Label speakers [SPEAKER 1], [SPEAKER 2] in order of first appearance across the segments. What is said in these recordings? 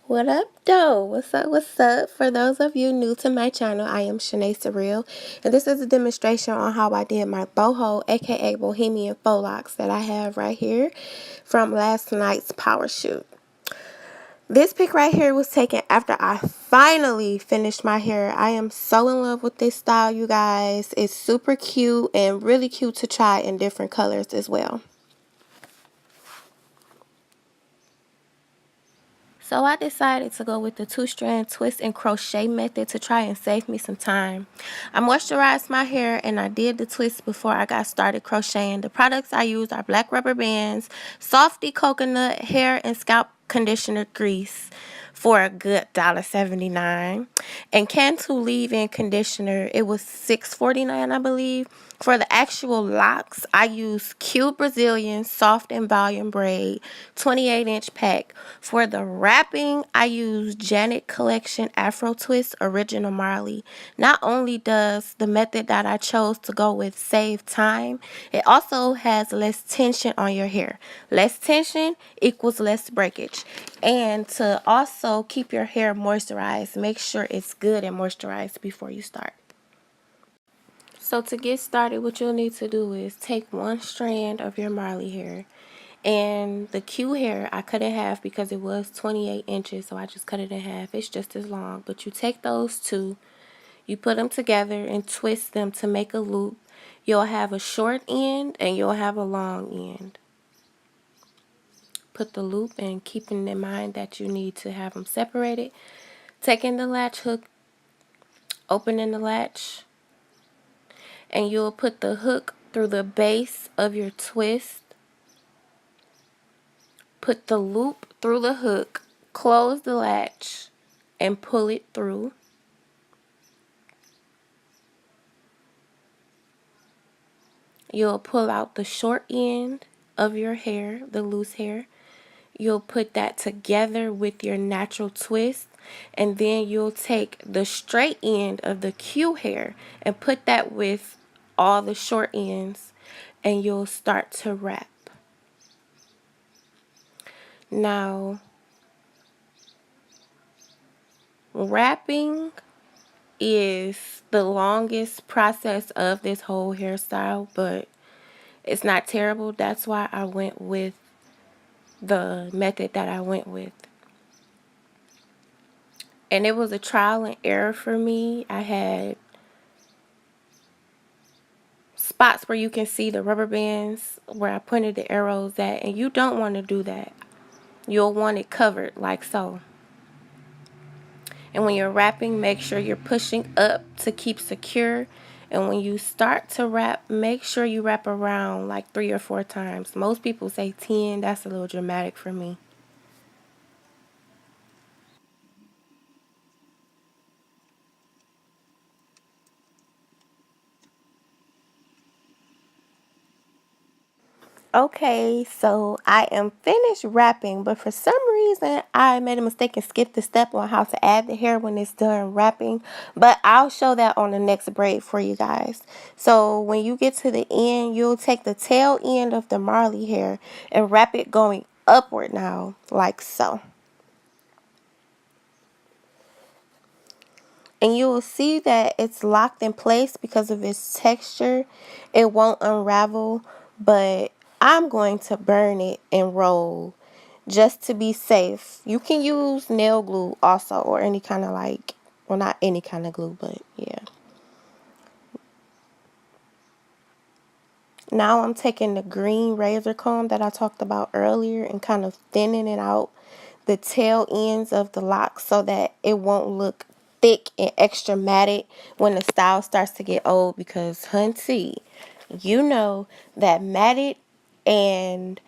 [SPEAKER 1] What up, though? What's up? What's up? For those of you new to my channel, I am Shanae Surreal, and this is a demonstration on how I did my boho, aka Bohemian faux locks that I have right here from last night's power shoot. This pic right here was taken after I finally finished my hair. I am so in love with this style, you guys. It's super cute and really cute to try in different colors as well. So I decided to go with the 2-strand twist and crochet method to try and save me some time. I moisturized my hair and I did the twist before I got started crocheting. The products I used are black rubber bands, Softee Coconut hair and scalp conditioner grease for a good $1.79, and Cantu leave-in conditioner. It was $6.49, I believe. For the actual locks, I use Cute Brazilian soft and volume braid 28-inch pack. For the wrapping, I use Janet Collection Afro Twist Original Marley. Not only does the method that I chose to go with save time, it also has less tension on your hair. Less tension equals less breakage. And to also keep your hair moisturized, make sure it's good and moisturized before you start. So to get started, what you'll need to do is take one strand of your Marley hair, and the Q hair I cut in half because it was 28 inches, so I just cut it in half. It's just as long, but you take those two, you put them together and twist them to make a loop. You'll have a short end and you'll have a long end. Put the loop in, keeping in mind that you need to have them separated. Taking the latch hook, opening the latch, and you'll put the hook through the base of your twist. Put the loop through the hook, close the latch, and pull it through. You'll pull out the short end of your hair, the loose hair. You'll put that together with your natural twist, and then you'll take the straight end of the Q hair and put that with all the short ends, and you'll start to wrap. Now, wrapping is the longest process of this whole hairstyle, but it's not terrible. That's why I went with the method that I went with. And it was a trial and error for me. I had spots where you can see the rubber bands where I pointed the arrows at, and you don't want to do that. You'll want it covered like so. And when you're wrapping, make sure you're pushing up to keep secure. And when you start to wrap, make sure you wrap around like 3 or 4 times. Most people say 10. That's a little dramatic for me. Okay, so I am finished wrapping, but for some reason I made a mistake and skipped the step on how to add the hair when it's done wrapping, but I'll show that on the next braid for you guys. So when you get to the end, you'll take the tail end of the Marley hair and wrap it going upward now, like so. And you will see that it's locked in place because of its texture. It won't unravel, but I'm going to burn it and roll just to be safe. You can use nail glue also, or any kind of like, well, not any kind of glue, but yeah. Now I'm taking the green razor comb that I talked about earlier and kind of thinning it out the tail ends of the locks so that it won't look thick and extra matted when the style starts to get old, because hunty, you know that matted and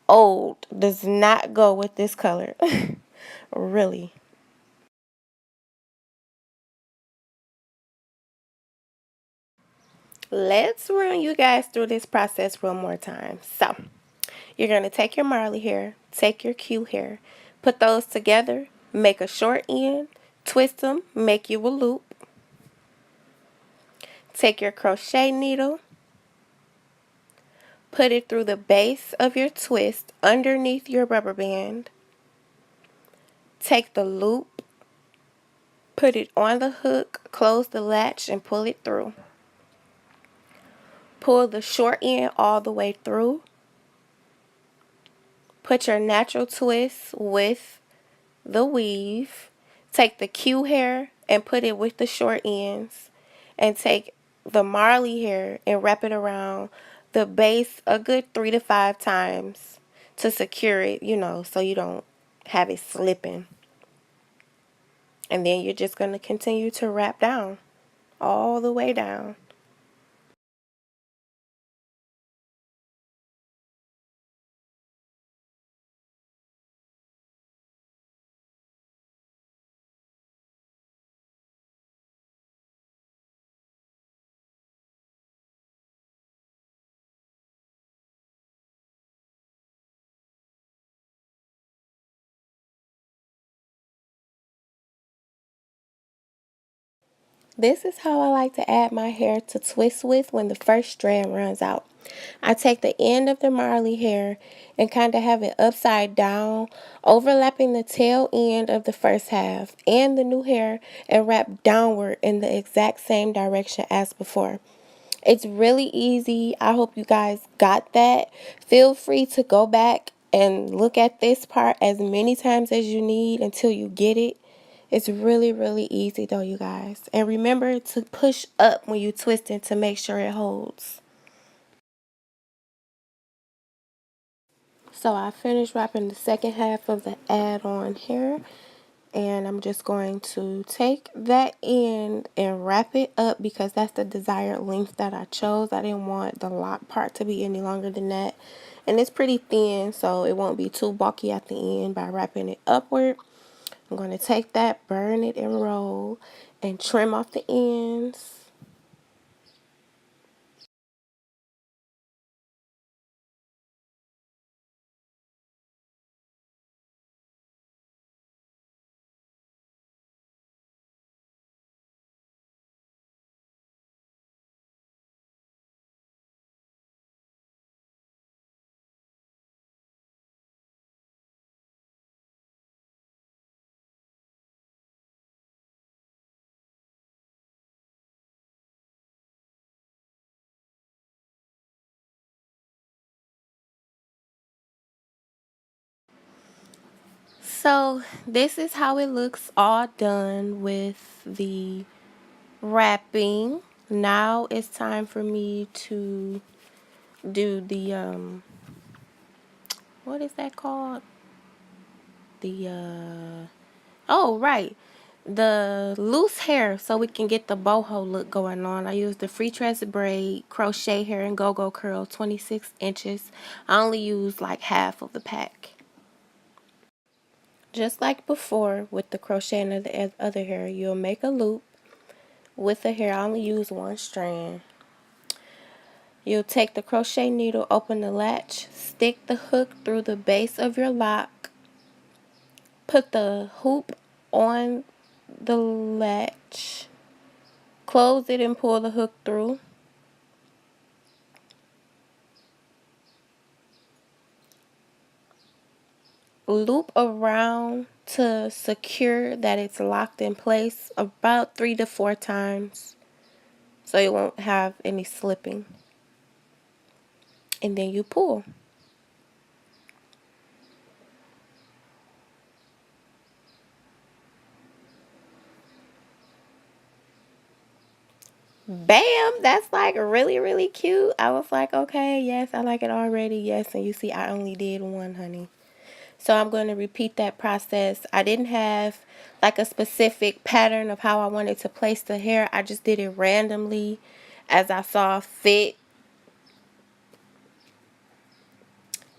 [SPEAKER 1] old does not go with this color. Really. Let's run you guys through this process one more time. So you're going to take your Marley hair, take your Q hair, put those together, make a short end, twist them, make you a loop. Take your crochet needle, put it through the base of your twist underneath your rubber band. take the loop, put it on the hook, close the latch, and pull it through. Pull the short end all the way through. Put your natural twist with the weave. Take the Q hair and put it with the short ends. And take the Marley hair and wrap it around the base a good 3 to 5 times to secure it, you know, so you don't have it slipping. And then you're just going to continue to wrap down all the way down. This is how I like to add my hair to twist with when the first strand runs out. I take the end of the Marley hair and kind of have it upside down, overlapping the tail end of the first half and the new hair, and wrap downward in the exact same direction as before. It's really easy. I hope you guys got that. Feel free to go back and look at this part as many times as you need until you get it. It's really, really easy though, you guys. And remember to push up when you twist it to make sure it holds. So I finished wrapping the second half of the add-on hair. And I'm just going to take that end and wrap it up because that's the desired length that I chose. I didn't want the lock part to be any longer than that. And it's pretty thin, so it won't be too bulky at the end by wrapping it upward. I'm going to take that, burn it, and roll, and trim off the ends. So this is how it looks all done with the wrapping. Now it's time for me to do the what is that called? The oh right, the loose hair, so we can get the boho look going on. I used the Free-tress braid crochet hair and GOGO CURL 26 inches. I only used like half of the pack. Just like before with the crocheting of the other hair, you'll make a loop with the hair. I only use one strand. You'll take the crochet needle, open the latch, stick the hook through the base of your lock, put the hoop on the latch, close it and pull the hook through. Loop around to secure that it's locked in place about 3 to 4 times so you won't have any slipping. And then you pull. Bam! That's like really, really cute. I was like, okay, yes, I like it already. Yes, and you see I only did one, honey. So I'm going to repeat that process. I didn't have like a specific pattern of how I wanted to place the hair. I just did it randomly as I saw fit.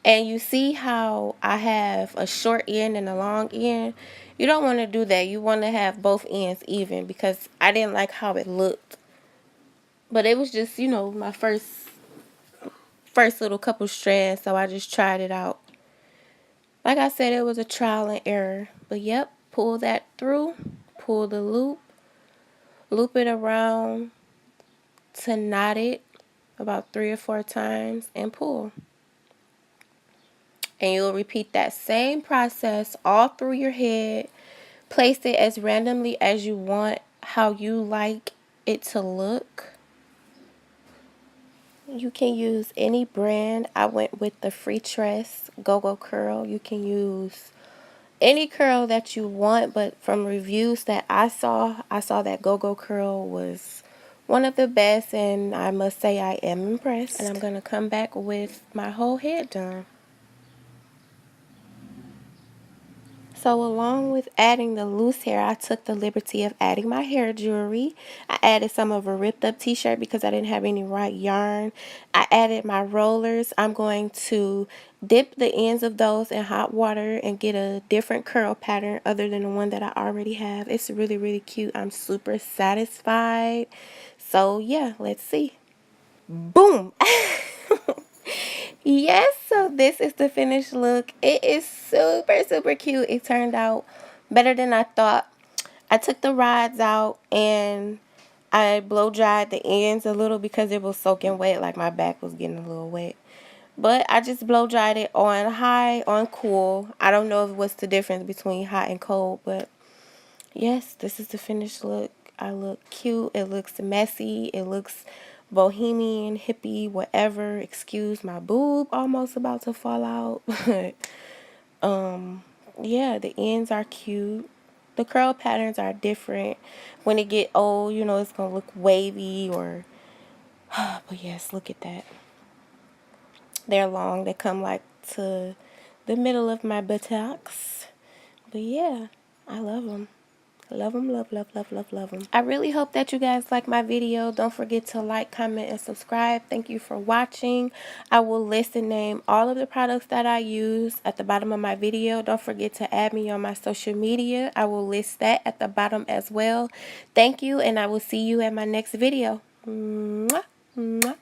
[SPEAKER 1] And you see how I have a short end and a long end? You don't want to do that. You want to have both ends even because I didn't like how it looked. But it was just, you know, my first little couple strands, so I just tried it out. Like I said, it was a trial and error. But yep, pull that through, pull the loop, loop it around to knot it about 3 or 4 times and pull. And you'll repeat that same process all through your head place it as randomly as you want, how you like it to look. You can use any brand. I went with the Free-tress GOGO CURL. You can use any curl that you want, but from reviews that I saw that GOGO CURL was one of the best, and I must say I am impressed. And I'm going to come back with my whole head done. So along with adding the loose hair, I took the liberty of adding my hair jewelry. I added some of a ripped up t-shirt because I didn't have any right yarn. I added my rollers. I'm going to dip the ends of those in hot water and get a different curl pattern other than the one that I already have. It's really, really cute. I'm super satisfied. So yeah, let's see. Boom! Yes, so this is the finished look. It is super, super cute. It turned out better than I thought. I took the rods out and I blow dried the ends a little because it was soaking wet. Like my back was getting a little wet. But I just blow dried it on high, on cool. I don't know what's the difference between hot and cold, but yes, this is the finished look. I look cute. It looks messy. It looks bohemian, hippie, whatever. Excuse my boob almost about to fall out. Yeah, the ends are cute. The curl patterns are different. When it get old, you know, it's going to look wavy or... But yes, look at that. They're long. They come like to the middle of my buttocks. But yeah, I love them. Love them, love, love, love, love, love them. I really hope that you guys like my video. Don't forget to like, comment, and subscribe. Thank you for watching. I will list and name all of the products that I use at the bottom of my video. Don't forget to add me on my social media. I will list that at the bottom as well. Thank you, and I will see you at my next video. Mwah, mwah.